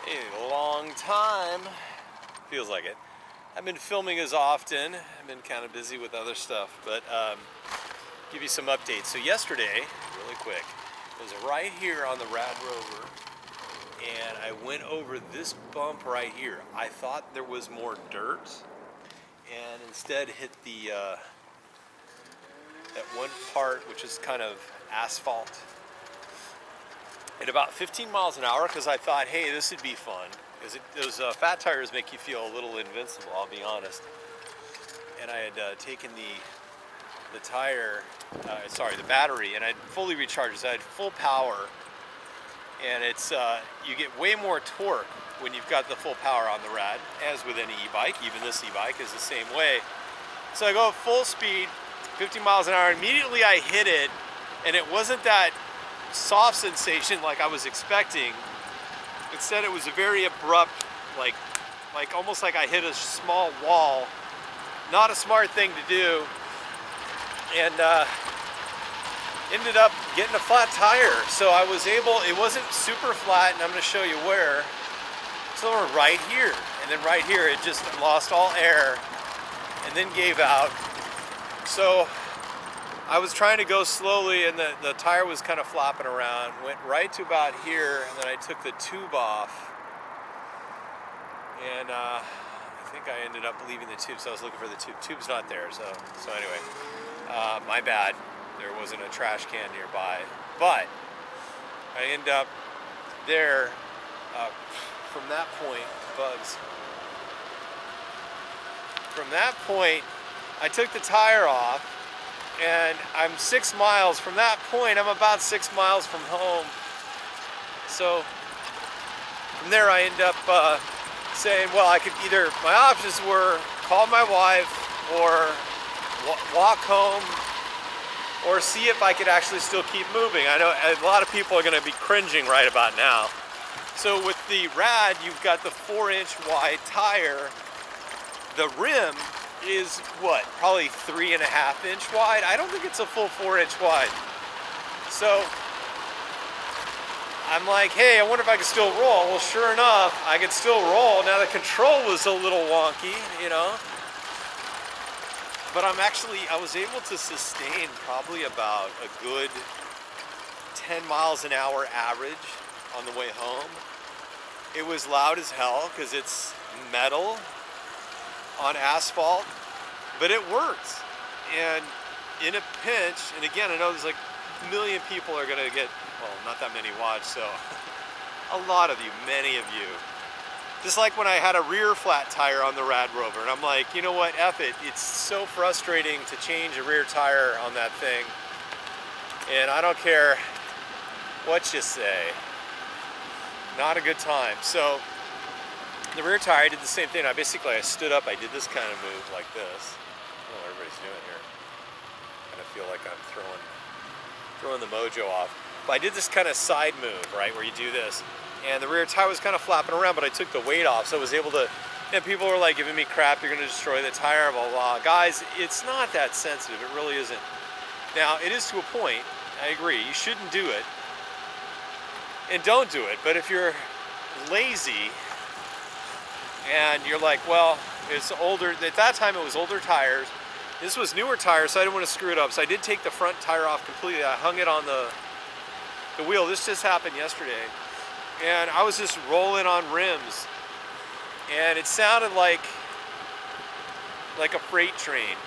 A long time. Feels like it. I've been filming as often. I've been kind of busy with other stuff, but give you some updates. So yesterday, really quick, was right here on the Radrover, and I went over this bump right here. I thought there was more dirt, and instead hit the that one part which is kind of asphalt at about 15 miles an hour, because I thought, hey, this would be fun. Because those fat tires make you feel a little invincible, I'll be honest. And I had taken the tire, the battery, and I'd fully recharged. So I had full power, and it's you get way more torque when you've got the full power on the Rad, as with any e-bike. Even this e-bike is the same way. So I go full speed, 50 miles an hour. Immediately I hit it, and it wasn't that soft sensation like I was expecting. Instead, it was a very abrupt, like almost like I hit a small wall. Not a smart thing to do, and ended up getting a flat tire. So I was able, it wasn't super flat, and I'm going to show you where. So we're right here, and then right here it just lost all air and then gave out. So I was trying to go slowly, and the tire was kind of flopping around. Went right to about here, and then I took the tube off. And I think I ended up leaving the tube, so I was looking for the tube. Tube's not there, so anyway. My bad. There wasn't a trash can nearby. But I end up there from that point, bugs. From that point, I took the tire off. And I'm 6 miles from that point. I'm about 6 miles from home. So from there I end up saying, well, I could either, my options were call my wife or walk home or see if I could actually still keep moving. I know a lot of people are going to be cringing right about now. So with the Rad, you've got the 4-inch wide tire. The rim is what, probably 3.5-inch wide. I don't think it's a full 4-inch wide. So I'm like, hey, I wonder if I can still roll. Well, sure enough, I could still roll. Now the control was a little wonky, you know, but I was able to sustain probably about a good 10 miles an hour average on the way home. It was loud as hell because it's metal on asphalt, but it worked. And in a pinch, and again, I know there's like a million people are gonna get, well, not that many watch, so a lot of you, many of you. Just like when I had a rear flat tire on the Radrover, and I'm like, you know what, F it. It's so frustrating to change a rear tire on that thing, and I don't care what you say. Not a good time. So the rear tire, I did the same thing. I stood up, I did this kind of move like this. I don't know what everybody's doing here. I kind of feel like I'm throwing the mojo off. But I did this kind of side move, right, where you do this. And the rear tire was kind of flapping around, but I took the weight off, so I was able to, and people were like giving me crap, you're gonna destroy the tire, blah, blah. Guys, it's not that sensitive, it really isn't. Now, it is to a point, I agree, you shouldn't do it. And don't do it, but if you're lazy, and you're like, well, it's older. At that time, it was older tires. This was newer tires, so I didn't want to screw it up. So I did take the front tire off completely. I hung it on the wheel. This just happened yesterday. And I was just rolling on rims. And it sounded like a freight train.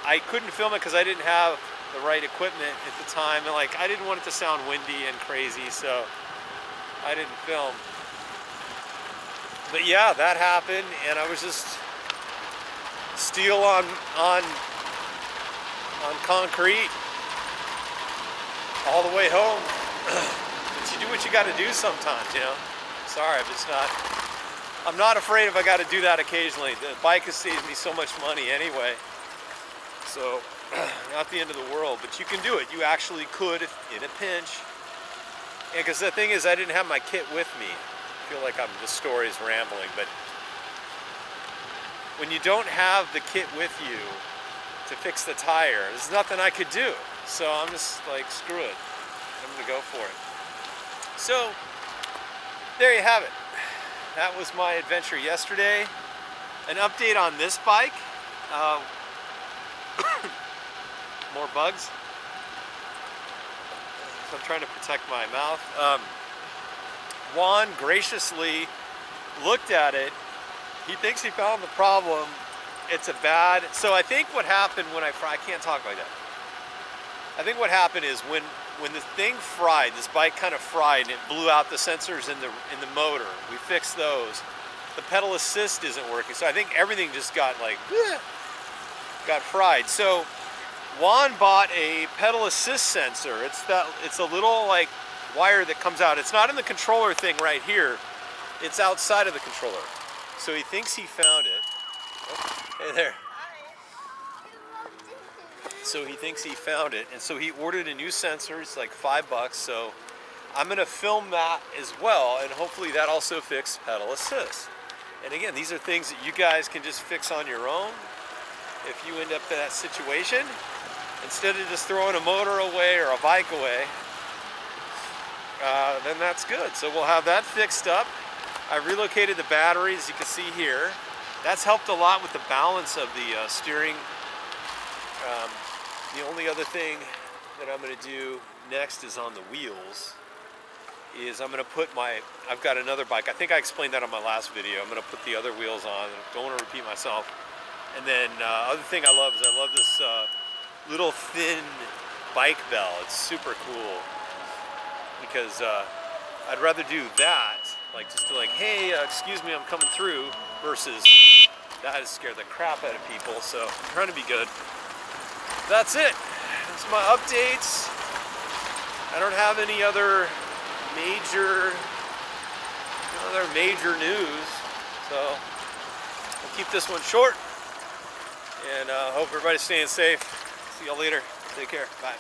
I couldn't film it because I didn't have the right equipment at the time. And I didn't want it to sound windy and crazy, so I didn't film. But yeah, that happened, and I was just steel on concrete all the way home. But you do what you got to do sometimes, you know. Sorry, but I'm not afraid if I got to do that occasionally. The bike has saved me so much money anyway, so not the end of the world. But you can do it. You actually could in a pinch. And because the thing is, I didn't have my kit with me. I feel like the story's rambling, but when you don't have the kit with you to fix the tire, there's nothing I could do. So I'm just like, screw it. I'm gonna go for it. So there you have it. that was my adventure yesterday. An update on this bike. More bugs. So I'm trying to protect my mouth. Juan graciously looked at it. He thinks he found the problem. It's a bad. So I think what happened when I can't talk like that. I think what happened is when the thing fried, this bike kind of fried, and it blew out the sensors in the motor. We fixed those. The pedal assist isn't working, so I think everything just got like got fried. So Juan bought a pedal assist sensor. It's a little like wire that comes out. It's not in the controller thing right here. It's outside of the controller. So he thinks he found it. Oh, hey there. So he thinks he found it, and so he ordered a new sensor. It's like $5. So I'm gonna film that as well, and hopefully that also fixes pedal assist. And again, these are things that you guys can just fix on your own if you end up in that situation. Instead of just throwing a motor away or a bike away, then that's good. So we'll have that fixed up. I relocated the batteries, you can see here. That's helped a lot with the balance of the steering. The only other thing that I'm going to do next is on the wheels. I'm going to put I've got another bike. I think I explained that on my last video. I'm going to put the other wheels on. Don't want to repeat myself. And then other thing I love is I love this little thin bike bell. It's super cool because I'd rather do that, like just to like, hey, excuse me, I'm coming through, versus that has scared the crap out of people. So I'm trying to be good. That's it. That's my updates. I don't have any other major news, so I'll keep this one short, and hope everybody's staying safe. See y'all later. Take care. Bye.